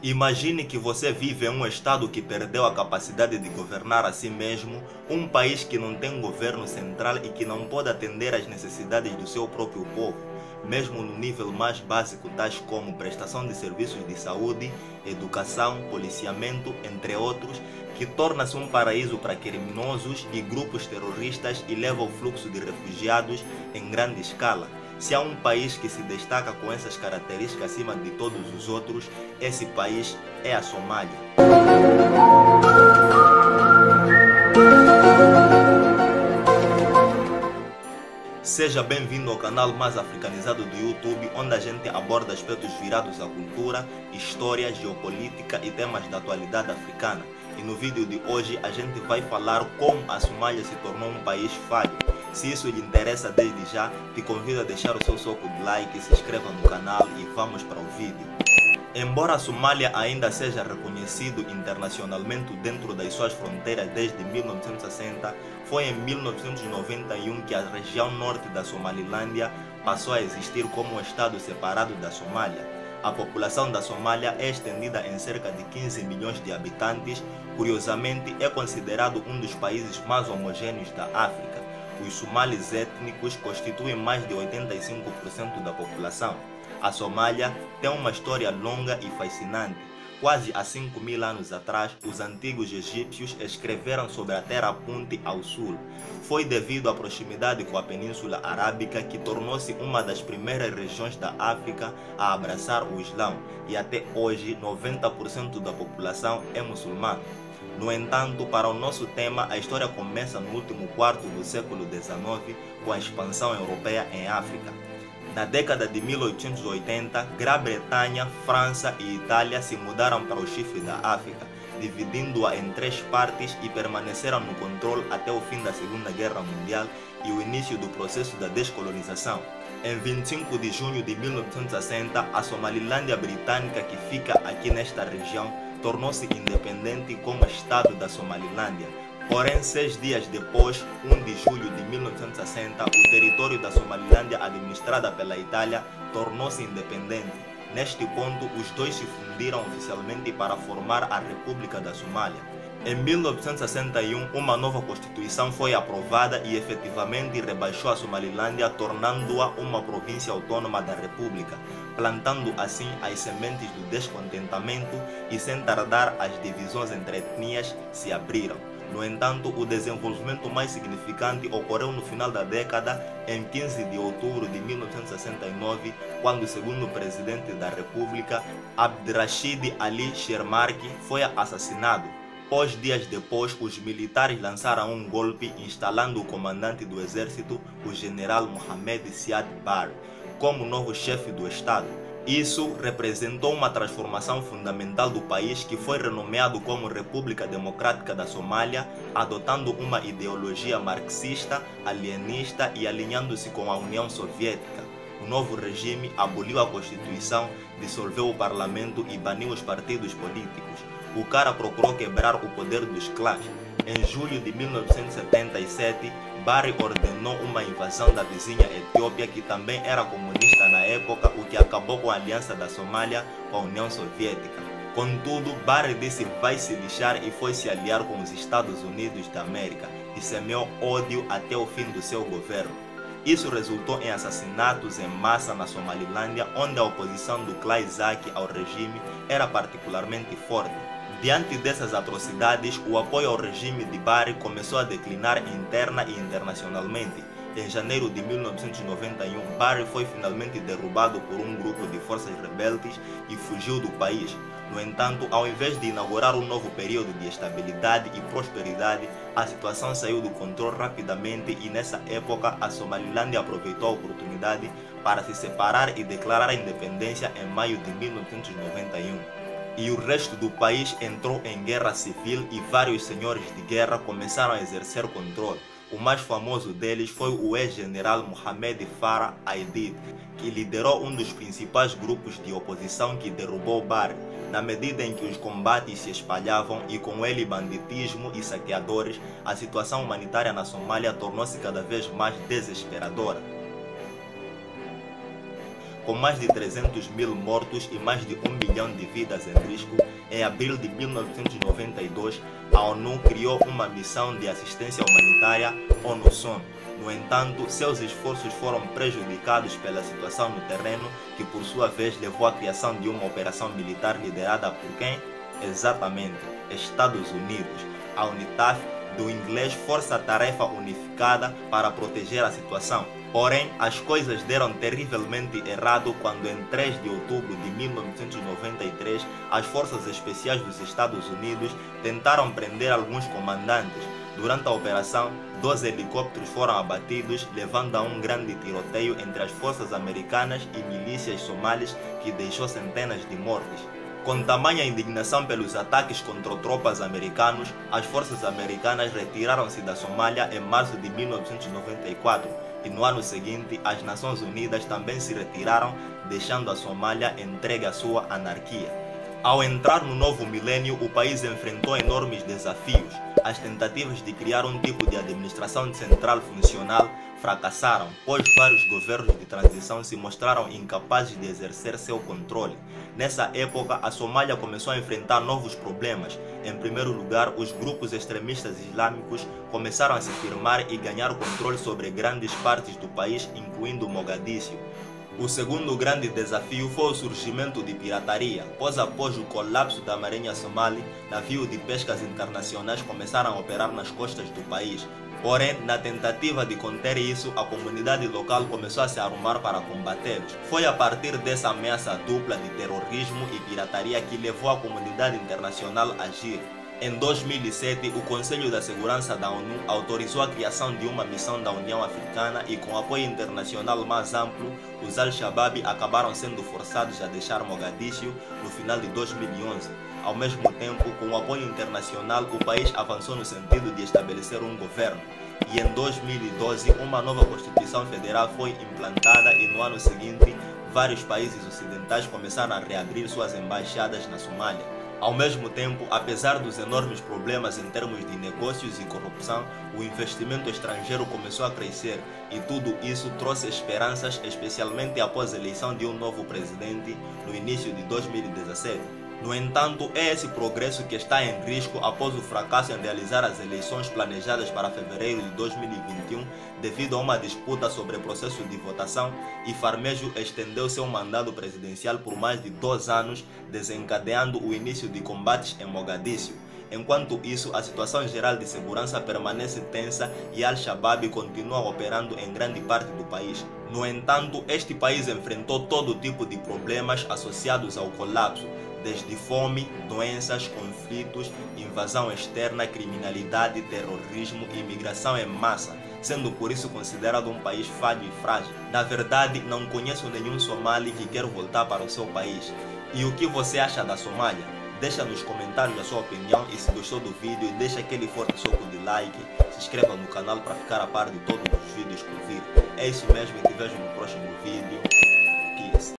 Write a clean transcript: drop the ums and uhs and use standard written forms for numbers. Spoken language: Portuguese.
Imagine que você vive em um estado que perdeu a capacidade de governar a si mesmo, um país que não tem governo central e que não pode atender às necessidades do seu próprio povo, mesmo no nível mais básico, tais como prestação de serviços de saúde, educação, policiamento, entre outros, que torna-se um paraíso para criminosos e grupos terroristas e leva o fluxo de refugiados em grande escala. Se há um país que se destaca com essas características acima de todos os outros, esse país é a Somália. Seja bem-vindo ao canal mais africanizado do YouTube, onde a gente aborda aspectos virados à cultura, história, geopolítica e temas da atualidade africana. E no vídeo de hoje a gente vai falar como a Somália se tornou um país falho. Se isso lhe interessa desde já, te convido a deixar o seu soco de like, se inscreva no canal e vamos para o vídeo. Embora a Somália ainda seja reconhecido internacionalmente dentro das suas fronteiras desde 1960, foi em 1991 que a região norte da Somalilândia passou a existir como um estado separado da Somália. A população da Somália é estendida em cerca de 15 milhões de habitantes. Curiosamente, é considerado um dos países mais homogêneos da África. Os somalis étnicos constituem mais de 85% da população. A Somália tem uma história longa e fascinante. Quase há 5.000 anos atrás, os antigos egípcios escreveram sobre a Terra-Ponte ao sul. Foi devido à proximidade com a Península Arábica que tornou-se uma das primeiras regiões da África a abraçar o Islão, e até hoje 90% da população é muçulmana. No entanto, para o nosso tema, a história começa no último quarto do século XIX com a expansão europeia em África. Na década de 1880, Grã-Bretanha, França e Itália se mudaram para o chifre da África, dividindo-a em 3 partes e permaneceram no controle até o fim da Segunda Guerra Mundial e o início do processo da descolonização. Em 25 de junho de 1960, a Somalilândia britânica, que fica aqui nesta região, tornou-se independente como Estado da Somalilândia. Porém, 6 dias depois, 1 de julho de 1960, o território da Somalilândia, administrada pela Itália, tornou-se independente. Neste ponto, os dois se fundiram oficialmente para formar a República da Somália. Em 1961, uma nova Constituição foi aprovada e efetivamente rebaixou a Somalilândia, tornando-a uma província autônoma da República, plantando assim as sementes do descontentamento e, sem tardar, as divisões entre etnias se abriram. No entanto, o desenvolvimento mais significante ocorreu no final da década, em 15 de outubro de 1969, quando o segundo presidente da República, Abdrashid Ali Shermarke, foi assassinado. Dias depois, os militares lançaram um golpe, instalando o comandante do exército, o general Mohamed Siad Barre, como novo chefe do Estado. Isso representou uma transformação fundamental do país, que foi renomeado como República Democrática da Somália, adotando uma ideologia marxista, alienista e alinhando-se com a União Soviética. O novo regime aboliu a Constituição, dissolveu o parlamento e baniu os partidos políticos. O cara procurou quebrar o poder dos clãs. Em julho de 1977, Barre ordenou uma invasão da vizinha Etiópia, que também era comunista na época, o que acabou com a aliança da Somália com a União Soviética. Contudo, Barre disse vai se lixar e foi se aliar com os Estados Unidos da América e semeou ódio até o fim do seu governo. Isso resultou em assassinatos em massa na Somalilândia, onde a oposição do clã Isaque ao regime era particularmente forte. Diante dessas atrocidades, o apoio ao regime de Barre começou a declinar interna e internacionalmente. Em janeiro de 1991, Barre foi finalmente derrubado por um grupo de forças rebeldes e fugiu do país. No entanto, ao invés de inaugurar um novo período de estabilidade e prosperidade, a situação saiu do controle rapidamente e nessa época a Somalilândia aproveitou a oportunidade para se separar e declarar a independência em maio de 1991. E o resto do país entrou em guerra civil e vários senhores de guerra começaram a exercer controle. O mais famoso deles foi o ex-general Mohamed Farah Aidid, que liderou um dos principais grupos de oposição que derrubou Barre. Na medida em que os combates se espalhavam e com ele banditismo e saqueadores, a situação humanitária na Somália tornou-se cada vez mais desesperadora. Com mais de 300 mil mortos e mais de 1 milhão de vidas em risco, em abril de 1992, a ONU criou uma missão de assistência humanitária, ONUSOM. No entanto, seus esforços foram prejudicados pela situação no terreno, que por sua vez levou à criação de uma operação militar liderada por quem? Exatamente, Estados Unidos, a UNITAF, do inglês Força Tarefa Unificada, para proteger a situação. Porém, as coisas deram terrivelmente errado quando em 3 de outubro de 1993, as Forças Especiais dos Estados Unidos tentaram prender alguns comandantes. Durante a operação, 2 helicópteros foram abatidos, levando a um grande tiroteio entre as forças americanas e milícias somalis que deixou centenas de mortes. Com tamanha indignação pelos ataques contra tropas americanos, as forças americanas retiraram-se da Somália em março de 1994 e no ano seguinte as Nações Unidas também se retiraram, deixando a Somália entregue à sua anarquia. Ao entrar no novo milênio, o país enfrentou enormes desafios. As tentativas de criar um tipo de administração central funcional fracassaram, pois vários governos de transição se mostraram incapazes de exercer seu controle. Nessa época, a Somália começou a enfrentar novos problemas. Em primeiro lugar, os grupos extremistas islâmicos começaram a se firmar e ganhar controle sobre grandes partes do país, incluindo Mogadíscio. O segundo grande desafio foi o surgimento de pirataria, pois após o colapso da Marinha Somali, navios de pescas internacionais começaram a operar nas costas do país. Porém, na tentativa de conter isso, a comunidade local começou a se arrumar para combatê-los. Foi a partir dessa ameaça dupla de terrorismo e pirataria que levou a comunidade internacional a agir. Em 2007, o Conselho da Segurança da ONU autorizou a criação de uma missão da União Africana e, com apoio internacional mais amplo, os Al-Shabaab acabaram sendo forçados a deixar Mogadíscio no final de 2011. Ao mesmo tempo, com o apoio internacional, o país avançou no sentido de estabelecer um governo. E em 2012, uma nova Constituição Federal foi implantada e no ano seguinte, vários países ocidentais começaram a reabrir suas embaixadas na Somália. Ao mesmo tempo, apesar dos enormes problemas em termos de negócios e corrupção, o investimento estrangeiro começou a crescer e tudo isso trouxe esperanças, especialmente após a eleição de um novo presidente no início de 2017. No entanto, é esse progresso que está em risco após o fracasso em realizar as eleições planejadas para fevereiro de 2021 devido a uma disputa sobre o processo de votação, e Farmejo estendeu seu mandato presidencial por mais de 2 anos, desencadeando o início de combates em Mogadíscio. Enquanto isso, a situação geral de segurança permanece tensa e Al-Shabaab continua operando em grande parte do país. No entanto, este país enfrentou todo tipo de problemas associados ao colapso, desde fome, doenças, conflitos, invasão externa, criminalidade, terrorismo e imigração em massa, sendo por isso considerado um país falho e frágil. Na verdade, não conheço nenhum somali que quer voltar para o seu país. E o que você acha da Somália? Deixa nos comentários a sua opinião e se gostou do vídeo, deixa aquele forte soco de like, se inscreva no canal para ficar a par de todos os vídeos por vir. É isso mesmo e te vejo no próximo vídeo.